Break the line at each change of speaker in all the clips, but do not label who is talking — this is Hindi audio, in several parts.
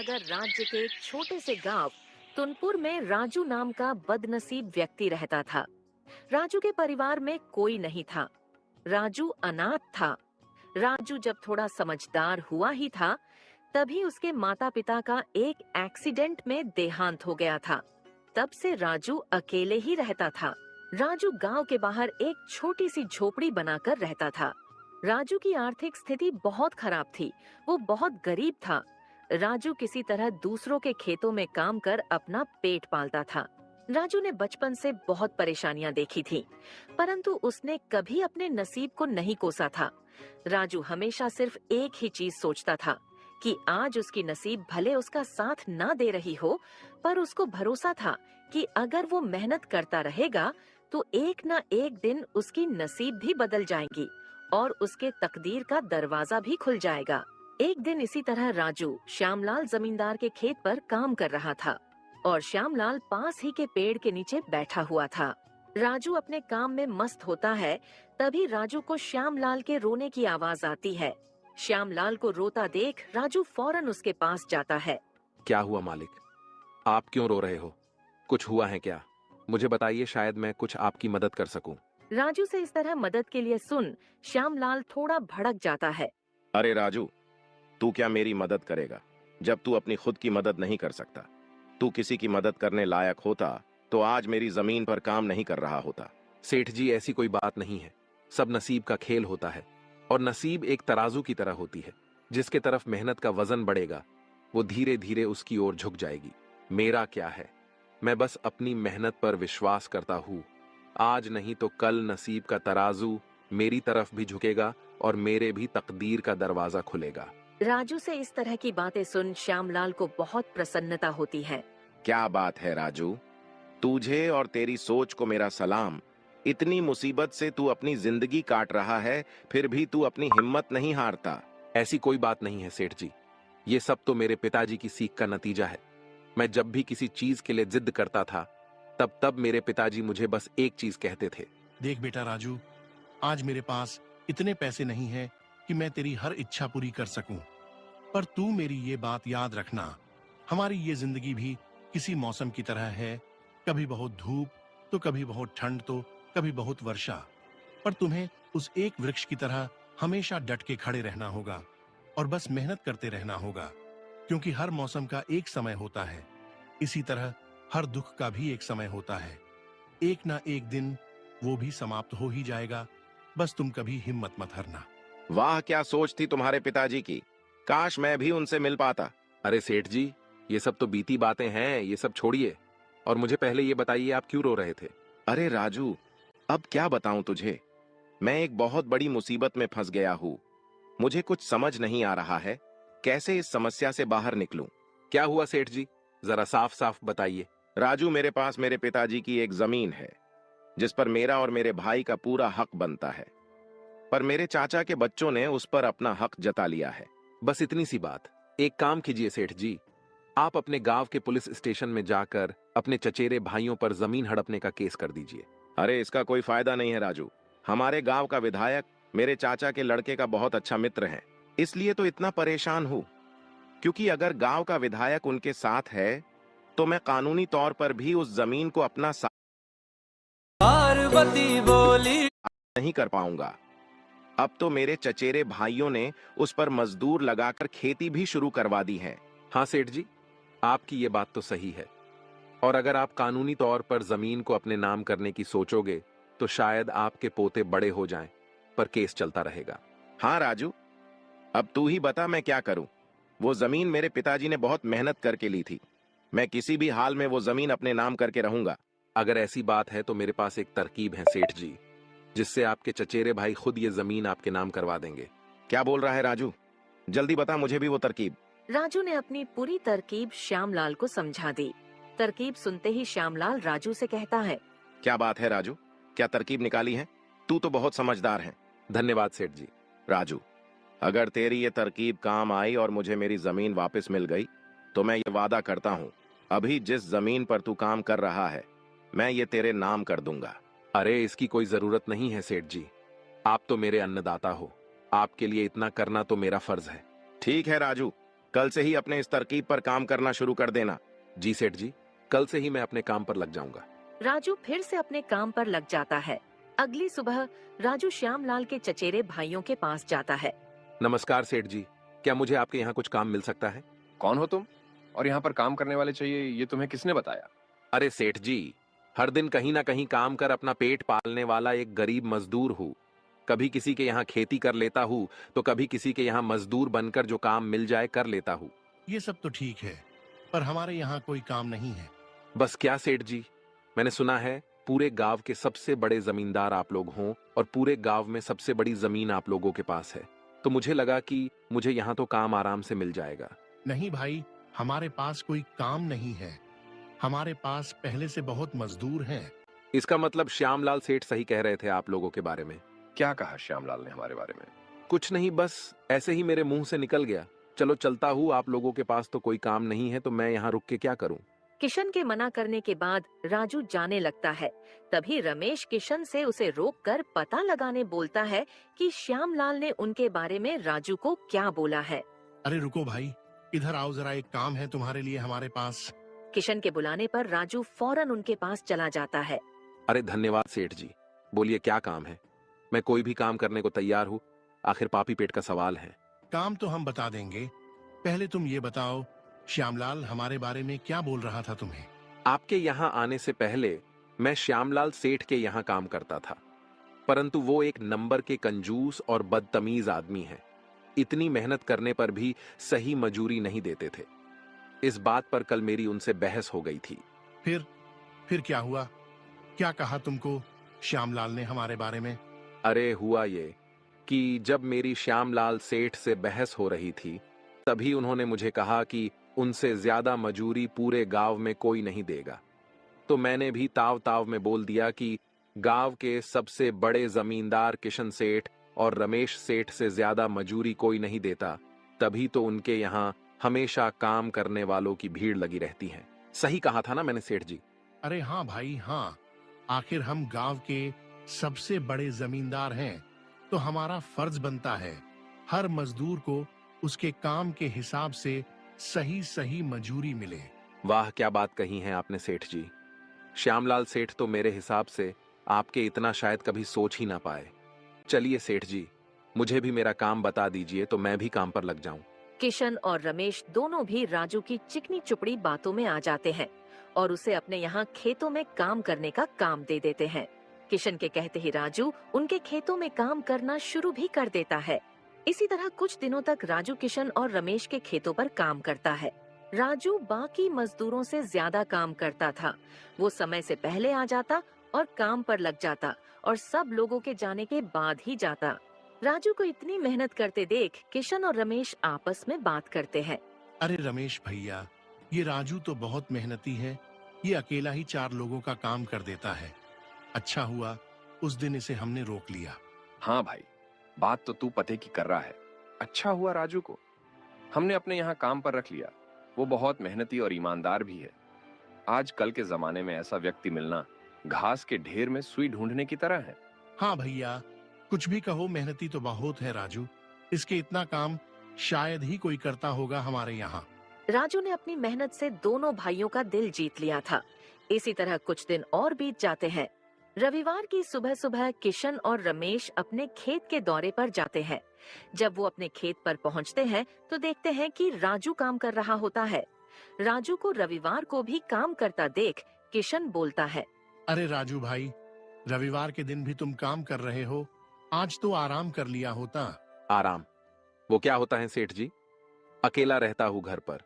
नगर राज्य के एक छोटे से गांव तुनपुर में राजू नाम का बदनसीब व्यक्ति रहता था। राजू के परिवार में कोई नहीं था। राजू अनाथ था। राजू जब थोड़ा समझदार हुआ ही था, तभी उसके माता पिता का एक एक्सीडेंट में देहांत हो गया था। तब से राजू अकेले ही रहता था। राजू गांव के बाहर एक छोटी सी झोपड़ी बनाकर रहता था। राजू की आर्थिक स्थिति बहुत खराब थी। वो बहुत गरीब था। राजू किसी तरह दूसरों के खेतों में काम कर अपना पेट पालता था। राजू ने बचपन से बहुत परेशानियां देखी थी, परंतु उसने कभी अपने नसीब को नहीं कोसा था। राजू हमेशा सिर्फ एक ही चीज सोचता था कि आज उसकी नसीब भले उसका साथ ना दे रही हो, पर उसको भरोसा था कि अगर वो मेहनत करता रहेगा तो एक ना एक दिन उसकी नसीब भी बदल जाएगी और उसके तकदीर का दरवाजा भी खुल जाएगा। एक दिन इसी तरह राजू श्यामलाल जमींदार के खेत पर काम कर रहा था और श्यामलाल पास ही के पेड़ के नीचे बैठा हुआ था। राजू अपने काम में मस्त होता है, तभी राजू को श्यामलाल के रोने की आवाज आती है। श्यामलाल को रोता देख राजू फौरन उसके पास जाता है।
क्या हुआ मालिक? आप क्यों रो रहे हो? कुछ हुआ है क्या? मुझे बताइए, शायद मैं कुछ आपकी मदद कर सकूं।
राजू से इस तरह मदद के लिए सुन श्यामलाल थोड़ा भड़क जाता है।
अरे राजू, तू क्या मेरी मदद करेगा जब तू अपनी खुद की मदद नहीं कर सकता? तू किसी की मदद करने लायक होता तो आज मेरी जमीन पर काम नहीं कर रहा होता।
सेठ जी, ऐसी कोई बात नहीं है। सब नसीब का खेल होता है और नसीब एक तराजू की तरह होती है। जिसके तरफ मेहनत का वजन बढ़ेगा वो धीरे धीरे उसकी ओर झुक जाएगी। मेरा क्या है, मैं बस अपनी मेहनत पर विश्वास करता हूँ। आज नहीं तो कल नसीब का तराजू मेरी तरफ भी झुकेगा और मेरे भी तकदीर का दरवाजा खुलेगा।
राजू से इस तरह की बातें सुन श्यामलाल को बहुत प्रसन्नता होती है।
क्या बात है राजू, तुझे और तेरी सोच को मेरा सलाम। इतनी मुसीबत से तू अपनी जिंदगी काट रहा है, फिर भी तू अपनी हिम्मत नहीं हारता।
ऐसी कोई बात नहीं है सेठ जी, ये सब तो मेरे पिताजी की सीख का नतीजा है। मैं जब भी किसी चीज के लिए जिद करता था तब मेरे पिताजी मुझे बस एक चीज कहते थे।
देख बेटा राजू, आज मेरे पास इतने पैसे नहीं है कि मैं तेरी हर इच्छा पूरी कर सकूं, पर तू मेरी ये बात याद रखना, हमारी ये जिंदगी भी किसी मौसम की तरह है। कभी बहुत धूप तो कभी बहुत ठंड तो कभी बहुत वर्षा, पर तुम्हें उस एक वृक्ष की तरह हमेशा डट के खड़े रहना होगा और बस मेहनत करते रहना होगा, क्योंकि हर मौसम का एक समय होता है। इसी तरह हर दुख का भी एक समय होता है। एक ना एक दिन वो भी समाप्त हो ही जाएगा। बस तुम कभी हिम्मत मत हारना।
वाह, क्या सोच थी तुम्हारे पिताजी की। काश मैं भी उनसे मिल पाता।
अरे सेठ जी, ये सब तो बीती बातें हैं, ये सब छोड़िए और मुझे पहले ये बताइए, आप क्यों रो रहे थे?
अरे राजू, अब क्या बताऊं तुझे। मैं एक बहुत बड़ी मुसीबत में फंस गया हूँ। मुझे कुछ समझ नहीं आ रहा है कैसे इस समस्या से बाहर निकलूं।
क्या हुआ सेठ जी, जरा साफ साफ बताइए।
राजू, मेरे पास मेरे पिताजी की एक जमीन है जिस पर मेरा और मेरे भाई का पूरा हक बनता है, पर मेरे चाचा के बच्चों ने उस पर अपना हक जता लिया है।
बस इतनी सी बात? एक काम कीजिए सेठ जी, आप अपने गांव के पुलिस स्टेशन में जाकर अपने चचेरे भाइयों पर जमीन हड़पने का केस कर दीजिए।
अरे इसका कोई फायदा नहीं है राजू। हमारे गांव का विधायक मेरे चाचा के लड़के का बहुत अच्छा मित्र है, इसलिए तो इतना परेशान हूं। क्योंकि अगर गांव का विधायक उनके साथ है तो मैं कानूनी तौर पर भी उस जमीन को अपना साथ
पार्वती बोली
नहीं कर पाऊंगा। अब तो मेरे चचेरे भाइयों ने उस पर मजदूर लगाकर खेती भी शुरू करवा दी है।
हाँ सेठ जी, आपकी ये बात तो सही है, और अगर आप कानूनी तौर पर जमीन को अपने नाम करने की सोचोगे तो शायद आपके पोते बड़े हो जाएं, पर केस चलता रहेगा।
हाँ राजू, अब तू ही बता मैं क्या करूं। वो जमीन मेरे पिताजी ने बहुत मेहनत करके ली थी। मैं किसी भी हाल में वो जमीन अपने नाम करके रहूंगा।
अगर ऐसी बात है तो मेरे पास एक तरकीब है सेठ जी, जिससे आपके चचेरे भाई खुद ये जमीन आपके नाम करवा देंगे।
क्या बोल रहा है राजू? जल्दी बता मुझे भी वो तरकीब।
राजू ने अपनी पूरी तरकीब श्यामलाल को समझा दी। तरकीब सुनते ही श्यामलाल राजू से कहता है।
क्या बात है राजू, क्या तरकीब निकाली है? तू तो बहुत समझदार है।
धन्यवाद सेठ जी।
राजू, अगर तेरी ये तरकीब काम आई और मुझे मेरी जमीन वापस मिल गई तो मैं ये वादा करता हूँ, अभी जिस जमीन पर तू काम कर रहा है मैं ये तेरे नाम कर दूंगा।
अरे इसकी कोई जरूरत नहीं है सेठ जी, आप तो मेरे अन्नदाता हो, आपके लिए इतना करना तो मेरा फर्ज है।
ठीक है राजू, कल से ही अपने इस तरकीब पर काम करना शुरू कर देना।
जी सेठ जी, कल से ही मैं अपने काम पर लग जाऊंगा।
राजू फिर से अपने काम पर लग जाता है। अगली सुबह राजू श्यामलाल के चचेरे भाइयों के पास जाता है।
नमस्कार सेठ जी, क्या मुझे आपके यहाँ कुछ काम मिल सकता है?
कौन हो तुम? और यहाँ पर काम करने वाले चाहिए, ये तुम्हें किसने बताया?
अरे सेठ जी, हर दिन कहीं ना कहीं काम कर अपना पेट पालने वाला एक गरीब मजदूर हूँ। कभी किसी के यहाँ खेती कर लेता हूँ, तो कभी किसी के यहाँ मजदूर बनकर जो काम मिल जाए कर लेता हूँ।
ये सब तो ठीक है, पर हमारे यहाँ कोई काम नहीं है।
बस क्या सेठ जी, मैंने सुना है पूरे गांव के सबसे बड़े जमींदार आप लोग हों और पूरे गांव में सबसे बड़ी जमीन आप लोगों के पास है, तो मुझे लगा कि मुझे यहाँ तो काम आराम से मिल जाएगा।
नहीं भाई, हमारे पास कोई काम नहीं है। हमारे पास पहले से बहुत मजदूर हैं।
इसका मतलब श्यामलाल सेठ सही कह रहे थे आप लोगों के बारे में।
क्या कहा श्यामलाल ने हमारे बारे में?
कुछ नहीं, बस ऐसे ही मेरे मुंह से निकल गया। चलो चलता हूँ, आप लोगों के पास तो कोई काम नहीं है, तो मैं यहाँ रुक के क्या करूँ।
किशन के मना करने के बाद राजू जाने लगता है। तभी रमेश किशन से उसे रोककर पता लगाने बोलता है कि श्यामलाल ने उनके बारे में राजू को क्या बोला है।
अरे रुको भाई, इधर आओ जरा, एक काम है तुम्हारे लिए हमारे पास।
किशन के बुलाने पर राजू फौरन उनके पास चला जाता है।
अरे धन्यवाद सेठ जी, बोलिए क्या काम है। मैं कोई भी काम करने को तैयार हूँ, आखिर पापी पेट का सवाल है।
काम तो हम बता देंगे, पहले तुम ये बताओ, श्यामलाल हमारे बारे में क्या बोल रहा था तुम्हें?
आपके यहाँ आने से पहले मैं श्यामलाल सेठ के यहाँ काम करता था, परंतु वो एक नंबर के कंजूस और बदतमीज आदमी है। इतनी मेहनत करने पर भी सही मजूरी नहीं देते थे। इस बात पर कल मेरी उनसे बहस हो गई थी।
फिर क्या हुआ? क्या कहा तुमको श्यामलाल ने हमारे बारे में?
अरे हुआ ये कि जब मेरी श्यामलाल सेठ से बहस हो रही थी, तभी उन्होंने मुझे कहा कि उनसे ज्यादा मजूरी पूरे गांव में कोई नहीं देगा। तो मैंने भी ताव ताव में बोल दिया कि गांव के सबसे बड़े जमींदार किशन सेठ और रमेश सेठ से ज्यादा मजूरी कोई नहीं देता, तभी तो उनके यहाँ हमेशा काम करने वालों की भीड़ लगी रहती है। सही कहा था ना मैंने सेठ जी?
अरे हाँ भाई हाँ, आखिर हम गांव के सबसे बड़े जमींदार हैं, तो हमारा फर्ज बनता है हर मजदूर को उसके काम के हिसाब से सही सही मजूरी मिले।
वाह क्या बात कही है आपने सेठ जी। श्यामलाल सेठ तो मेरे हिसाब से आपके इतना शायद कभी सोच ही ना पाए। चलिए सेठ जी, मुझे भी मेरा काम बता दीजिए तो मैं भी काम पर लग जाऊं।
किशन और रमेश दोनों भी राजू की चिकनी चुपड़ी बातों में आ जाते हैं और उसे अपने यहाँ खेतों में काम करने का काम दे देते हैं। किशन के कहते ही राजू उनके खेतों में काम करना शुरू भी कर देता है। इसी तरह कुछ दिनों तक राजू किशन और रमेश के खेतों पर काम करता है। राजू बाकी मजदूरों से ज्यादा काम करता था। वो समय से पहले आ जाता और काम पर लग जाता और सब लोगों के जाने के बाद ही जाता। राजू को इतनी मेहनत करते देख किशन और रमेश आपस में बात करते हैं।
अरे रमेश भैया, ये राजू तो बहुत मेहनती है, ये अकेला ही 4 लोगों का काम कर देता है। अच्छा हुआ उस दिन इसे हमने रोक लिया।
हाँ भाई, बात तो तू पते की कर रहा है। अच्छा हुआ राजू को हमने अपने यहाँ काम पर रख लिया। वो बहुत मेहनती और ईमानदार भी है। आजकल के जमाने में ऐसा व्यक्ति मिलना घास के ढेर में सुई ढूंढने की तरह है।
हाँ भैया, कुछ भी कहो, मेहनती तो बहुत है राजू। इसके इतना काम शायद ही कोई करता होगा हमारे यहाँ।
राजू ने अपनी मेहनत से दोनों भाइयों का दिल जीत लिया था। इसी तरह कुछ दिन और बीत जाते हैं। रविवार की सुबह सुबह किशन और रमेश अपने खेत के दौरे पर जाते हैं। जब वो अपने खेत पर पहुंचते हैं तो देखते हैं कि राजू काम कर रहा होता है। राजू को रविवार को भी काम करता देख किशन बोलता है।
अरे राजू भाई, रविवार के दिन भी तुम काम कर रहे हो, आज तो आराम कर लिया होता।
आराम? वो क्या होता है सेठ जी? अकेला रहता हूँ घर पर,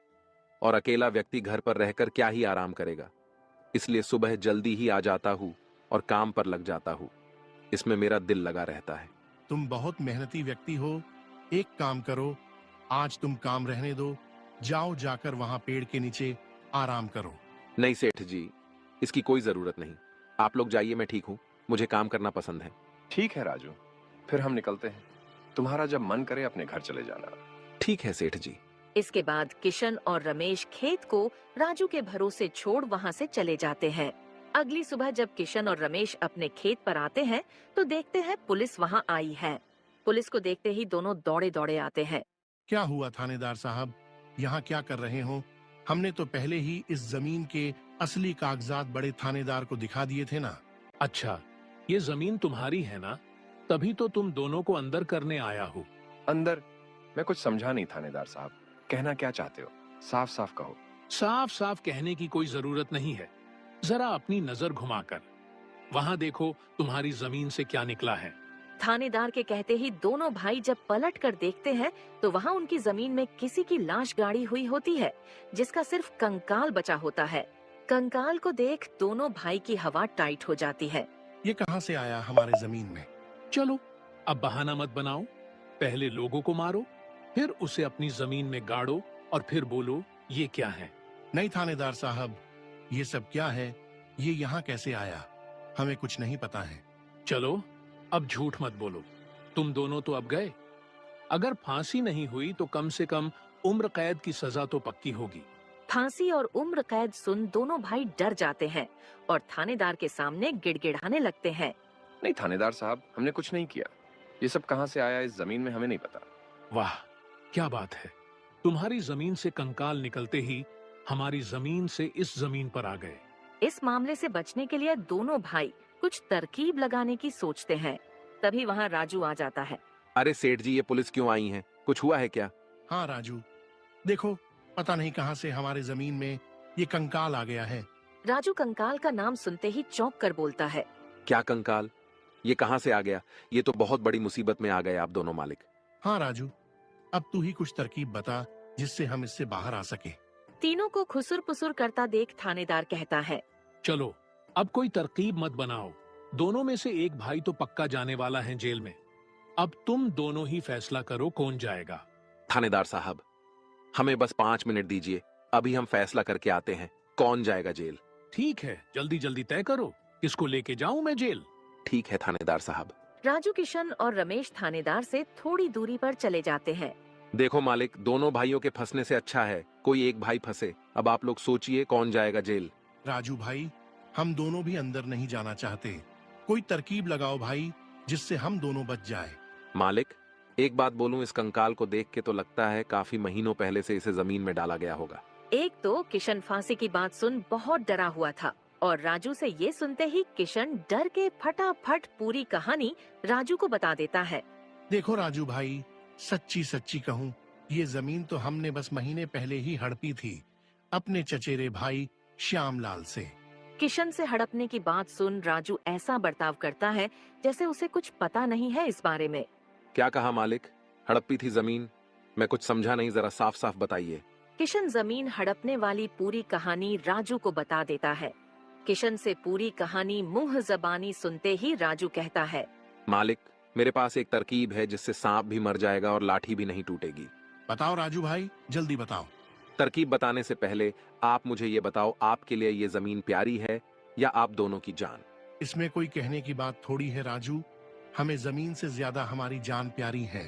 और अकेला व्यक्ति घर पर रहकर क्या ही आराम करेगा। इसलिए सुबह जल्दी ही आ जाता हूँ और काम पर लग जाता हूँ। इसमें मेरा दिल लगा रहता है।
तुम बहुत मेहनती व्यक्ति हो। एक काम करो, आज तुम काम रहने दो, जाओ जाकर वहां पेड़ के नीचे आराम करो।
नहीं सेठ जी, इसकी कोई जरूरत नहीं। आप लोग जाइए, मैं ठीक हूँ। मुझे काम करना पसंद है।
ठीक है राजू, फिर हम निकलते हैं। तुम्हारा जब मन करे अपने घर चले जाना।
ठीक है सेठ जी।
इसके बाद किशन और रमेश खेत को राजू के भरोसे छोड़ वहां से चले जाते हैं। अगली सुबह जब किशन और रमेश अपने खेत पर आते हैं तो देखते हैं पुलिस वहां आई है। पुलिस को देखते ही दोनों दौड़े दौड़े आते हैं।
क्या हुआ थानेदार साहब, यहाँ क्या कर रहे हो? हमने तो पहले ही इस जमीन के असली कागजात बड़े थानेदार को दिखा दिए थे ना।
अच्छा, ये जमीन तुम्हारी है ना? तभी तो तुम दोनों को अंदर करने आया हूँ।
अंदर? मैं कुछ समझा नहीं थानेदार साहब, कहना क्या चाहते हो? साफ साफ कहो।
साफ साफ कहने की कोई जरूरत नहीं है। जरा अपनी नजर घुमाकर वहां देखो तुम्हारी जमीन से क्या निकला है।
थानेदार के कहते ही दोनों भाई जब पलट कर देखते हैं तो वहाँ उनकी जमीन में किसी की लाश गाड़ी हुई होती है, जिसका सिर्फ कंकाल बचा होता है। कंकाल को देख दोनों भाई की हवा टाइट हो जाती है।
ये कहाँ से आया हमारे जमीन में?
चलो, अब बहाना मत बनाओ। पहले लोगों को मारो, फिर उसे अपनी जमीन में गाड़ो और फिर बोलो ये क्या है।
नहीं थानेदार साहब, ये सब क्या है? ये यहाँ कैसे आया? हमें कुछ नहीं पता है।
चलो, अब झूठ मत बोलो। तुम दोनों तो अब गए। अगर फांसी नहीं हुई तो कम से कम उम्र कैद की सजा तो पक्की होगी।
फांसी और उम्र कैद सुन दोनों भाई डर जाते हैं और थानेदार के सामने गिड़गिड़ाने लगते हैं।
नहीं थानेदार साहब, हमने कुछ नहीं किया। ये सब कहाँ से आया इस जमीन में हमें नहीं पता।
वाह, क्या बात है। तुम्हारी जमीन से कंकाल निकलते ही हमारी जमीन से इस जमीन पर आ गए।
इस मामले से बचने के लिए दोनों भाई कुछ तरकीब लगाने की सोचते हैं। तभी वहाँ राजू आ जाता है।
अरे सेठ जी, ये पुलिस क्यों आई है? कुछ हुआ है क्या?
हाँ राजू, देखो, पता नहीं कहाँ से हमारे जमीन में ये कंकाल आ गया है।
राजू कंकाल का नाम सुनते ही चौंक कर बोलता है।
क्या कंकाल? ये कहाँ से आ गया? ये तो बहुत बड़ी मुसीबत में आ गए आप दोनों मालिक।
हाँ राजू, अब तू ही कुछ तरकीब बता जिससे हम इससे बाहर आ सके।
तीनों को खुसुर पुसुर करता देख थानेदार कहता है।
चलो, अब कोई तरकीब मत बनाओ। दोनों में से एक भाई तो पक्का जाने वाला है जेल में। अब तुम दोनों ही फैसला करो कौन जाएगा।
थानेदार साहब, हमें बस 5 मिनट दीजिए, अभी हम फैसला करके आते हैं कौन जाएगा जेल।
ठीक है, जल्दी जल्दी तय करो, किसको लेके जाऊं मैं जेल।
ठीक है थानेदार साहब।
राजू, किशन और रमेश थानेदार से थोड़ी दूरी पर चले जाते हैं।
देखो मालिक, दोनों भाइयों के फंसने से अच्छा है कोई एक भाई फंसे। अब आप लोग सोचिए कौन जाएगा जेल।
राजू भाई, हम दोनों भी अंदर नहीं जाना चाहते। कोई तरकीब लगाओ भाई, जिससे हम दोनों बच जाए।
मालिक, एक बात बोलूं, इस कंकाल को देख के तो लगता है काफी महीनों पहले से इसे जमीन में डाला गया होगा।
एक तो किशन फांसी की बात सुन बहुत डरा हुआ था और राजू से ये सुनते ही किशन डर के फटाफट पूरी कहानी राजू को बता देता है।
देखो राजू भाई, सच्ची सच्ची कहूँ, ये जमीन तो हमने बस महीने पहले ही हड़पी थी अपने चचेरे भाई श्यामलाल से।
किशन से हड़पने की बात सुन राजू ऐसा बर्ताव करता है जैसे उसे कुछ पता नहीं है इस बारे में।
क्या कहा मालिक? हड़प्पी थी जमीन? मैं कुछ समझा नहीं, जरा साफ साफ बताइए।
किशन जमीन हड़पने वाली पूरी कहानी राजू को बता देता है। किशन से पूरी कहानी मुंह जबानी सुनते ही राजू कहता है।
मालिक, मेरे पास एक तरकीब है जिससे सांप भी मर जाएगा और लाठी भी नहीं टूटेगी।
बताओ राजू भाई, जल्दी बताओ।
तरकीब बताने से पहले आप मुझे ये बताओ, आपके लिए ये जमीन प्यारी है या आप दोनों की जान?
इसमें कोई कहने की बात थोड़ी है राजू, हमें जमीन से ज्यादा हमारी जान प्यारी है।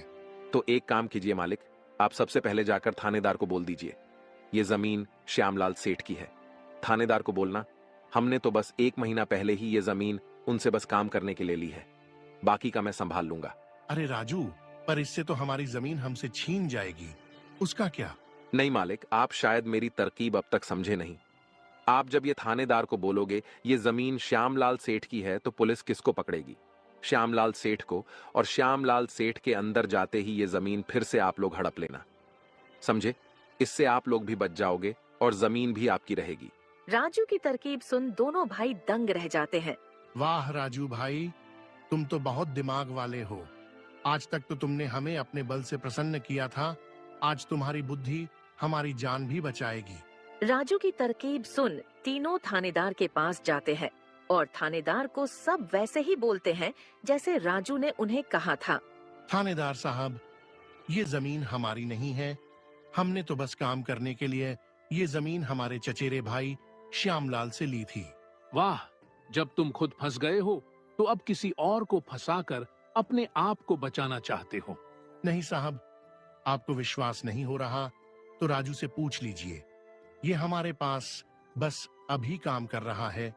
तो एक काम कीजिए मालिक, आप सबसे पहले जाकर थानेदार को बोल दीजिए ये जमीन श्यामलाल सेठ की है। थानेदार को बोलना हमने तो बस 1 महीना पहले ही ये जमीन उनसे बस काम करने के लिए ली है, बाकी का मैं संभाल लूंगा।
अरे राजू, पर इससे तो हमारी जमीन हमसे छीन जाएगी, उसका क्या?
नहीं मालिक, आप शायद मेरी तरकीब अब तक समझे नहीं। आप जब ये थानेदार को बोलोगे ये जमीन श्यामलाल सेठ की है तो पुलिस किसको पकड़ेगी? श्यामलाल सेठ को। और श्यामलाल सेठ के अंदर जाते ही ये जमीन फिर से आप लोग हड़प लेना, समझे? इससे आप लोग भी बच जाओगे और जमीन भी आपकी रहेगी।
राजू की तरकीब सुन दोनों भाई दंग रह जाते हैं।
वाह राजू भाई, तुम तो बहुत दिमाग वाले हो। आज तक तो तुमने हमें अपने बल से प्रसन्न किया था, आज तुम्हारी बुद्धि हमारी जान भी बचाएगी।
राजू की तरकीब सुन तीनों थानेदार के पास जाते हैं और थानेदार को सब वैसे ही बोलते हैं जैसे राजू ने उन्हें कहा था।
थानेदार साहब, ये जमीन हमारी नहीं है, हमने तो बस काम करने के लिए ये जमीन हमारे चचेरे भाई श्यामलाल से ली थी।
वाह, जब तुम खुद फंस गए हो तो अब किसी और को फंसाकर अपने आप को बचाना चाहते हो।
नहीं साहब, आपको विश्वास नहीं हो रहा तो राजू से पूछ लीजिए। ये हमारे पास बस अभी काम कर रहा है,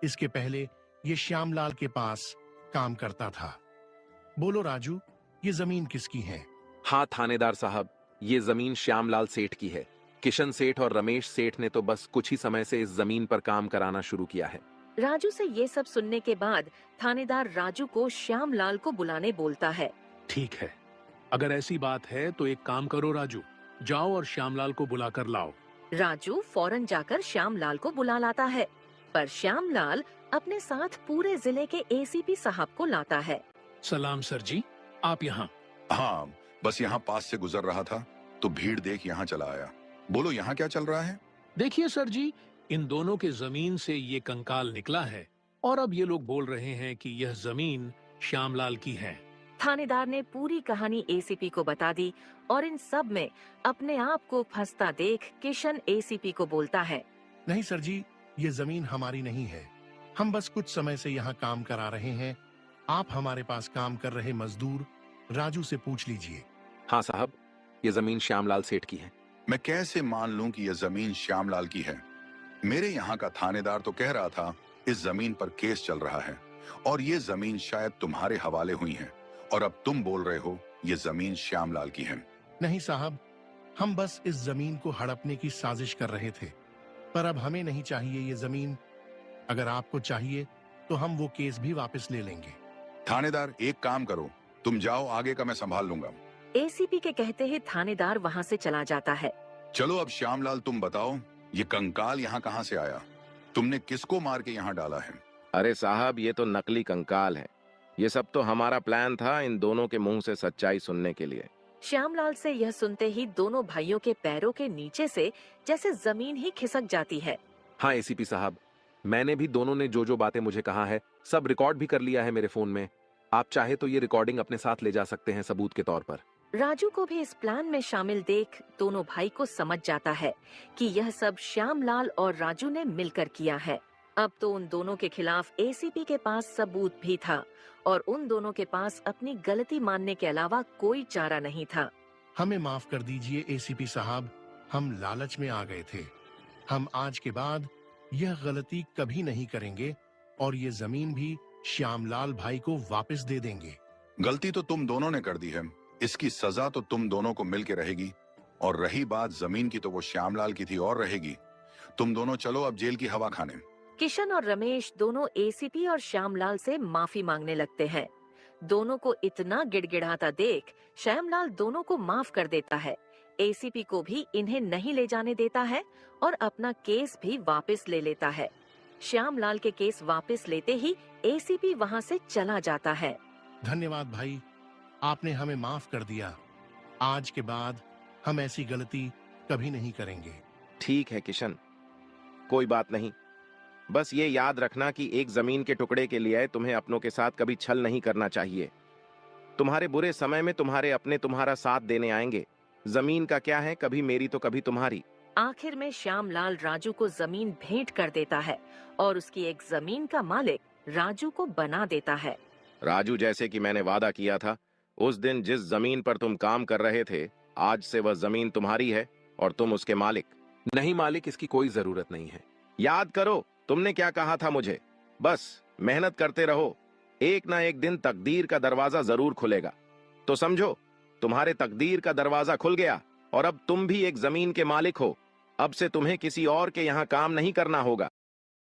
इसके पहले ये श्यामलाल के पास काम करता था। बोलो राजू, ये जमीन किसकी है?
हाँ थानेदार साहब, ये जमीन श्यामलाल सेठ की है। किशन सेठ और रमेश सेठ ने तो बस कुछ ही समय से इस जमीन पर काम कराना शुरू किया है।
राजू से ये सब सुनने के बाद थानेदार राजू को श्यामलाल को बुलाने बोलता है।
ठीक है, अगर ऐसी बात है तो एक काम करो राजू, जाओ और श्यामलाल को बुला कर लाओ।
राजू फौरन जाकर श्यामलाल को बुला लाता है, पर श्यामलाल अपने साथ पूरे जिले के एसीपी साहब को लाता है।
सलाम सर जी, आप यहाँ?
हाँ, बस यहाँ पास से गुजर रहा था तो भीड़ देख यहाँ चला आया। बोलो यहाँ क्या चल रहा है?
देखिए सर जी, इन दोनों के जमीन से ये कंकाल निकला है और अब ये लोग बोल रहे हैं कि यह जमीन श्यामलाल की है।
थानेदार ने पूरी कहानी एसीपी को बता दी और इन सब में अपने आप को फंसता देख किशन एसीपी को बोलता है।
नहीं सर जी, ये जमीन हमारी नहीं है। हम बस कुछ समय से यहाँ काम करा रहे हैं। आप हमारे पास काम कर रहे मजदूर राजू से पूछ लीजिए।
हाँ साहब, ये जमीन श्यामलाल सेठ की है।
मैं कैसे मान लूं कि यह जमीन श्यामलाल की है? मेरे यहाँ का थानेदार तो कह रहा था इस जमीन पर केस चल रहा है और ये जमीन शायद तुम्हारे हवाले हुई है, और अब तुम बोल रहे हो ये जमीन श्यामलाल की है।
नहीं साहब, हम बस इस जमीन को हड़पने की साजिश कर रहे थे, पर अब हमें नहीं चाहिए ये जमीन। अगर आपको चाहिए तो हम वो केस भी वापस ले लेंगे।
थानेदार, एक काम करो, तुम जाओ, आगे का मैं संभाल लूंगा।
एसीपी के कहते ही थानेदार वहाँ से चला जाता है।
चलो अब श्यामलाल तुम बताओ, ये कंकाल यहाँ कहाँ से आया? तुमने किसको मार के यहाँ डाला है?
अरे साहब, ये तो नकली कंकाल है। ये सब तो हमारा प्लान था इन दोनों के मुंह से सच्चाई सुनने के लिए।
श्यामलाल से यह सुनते ही दोनों भाइयों के पैरों के नीचे से जैसे जमीन ही खिसक जाती है।
हाँ एसीपी साहब, मैंने भी दोनों ने जो जो बातें मुझे कहा है सब रिकॉर्ड भी कर लिया है मेरे फोन में। आप चाहे तो ये रिकॉर्डिंग अपने साथ ले जा सकते हैं सबूत के तौर पर।
राजू को भी इस प्लान में शामिल देख दोनों भाई को समझ जाता है कि यह सब श्यामलाल और राजू ने मिलकर किया है। अब तो उन दोनों के खिलाफ एसीपी के पास सबूत भी था और उन दोनों के पास अपनी गलती मानने के अलावा कोई चारा नहीं था।
हमें माफ कर दीजिए एसीपी साहब, हम लालच में आ गए थे। हम आज के बाद यह गलती कभी नहीं करेंगे और ये जमीन भी श्यामलाल भाई को वापस दे देंगे।
गलती तो तुम दोनों ने कर दी है, इसकी सजा तो तुम दोनों को मिल के रहेगी। और रही बात जमीन की, तो वो श्यामलाल की थी और रहेगी। तुम दोनों चलो अब जेल की हवा खाने।
किशन और रमेश दोनों एसीपी और श्यामलाल से माफी मांगने लगते हैं। दोनों को इतना गिड़गिड़ाता देख श्यामलाल दोनों को माफ कर देता है। एसीपी को भी इन्हें नहीं ले जाने देता है और अपना केस भी वापस ले लेता है। श्यामलाल के केस वापस लेते ही एसीपी वहां से चला जाता है।
धन्यवाद भाई, आपने हमें माफ कर दिया। आज के बाद हम ऐसी गलती कभी नहीं करेंगे।
ठीक है किशन, कोई बात नहीं। बस ये याद रखना कि एक जमीन के टुकड़े के लिए तुम्हें अपनों के साथ कभी छल नहीं करना चाहिए। तुम्हारे बुरे समय में तुम्हारे अपने तुम्हारा साथ देने आएंगे। जमीन का क्या है, कभी मेरी तो कभी तुम्हारी।
आखिर में श्यामलाल राजू को जमीन भेंट कर देता है और उसकी एक जमीन का मालिक राजू को बना देता है।
राजू, जैसे कि मैंने वादा किया था, उस दिन जिस जमीन पर तुम काम कर रहे थे, आज से वह जमीन तुम्हारी है और तुम उसके मालिक।
नहीं मालिक, इसकी कोई जरूरत नहीं है।
याद करो तुमने क्या कहा था मुझे। बस मेहनत करते रहो, एक ना एक दिन तकदीर का दरवाजा जरूर खुलेगा। तो समझो, तुम्हारे तकदीर का दरवाजा खुल गया और अब तुम भी एक जमीन के मालिक हो। अब से तुम्हें किसी और के यहाँ काम नहीं करना होगा।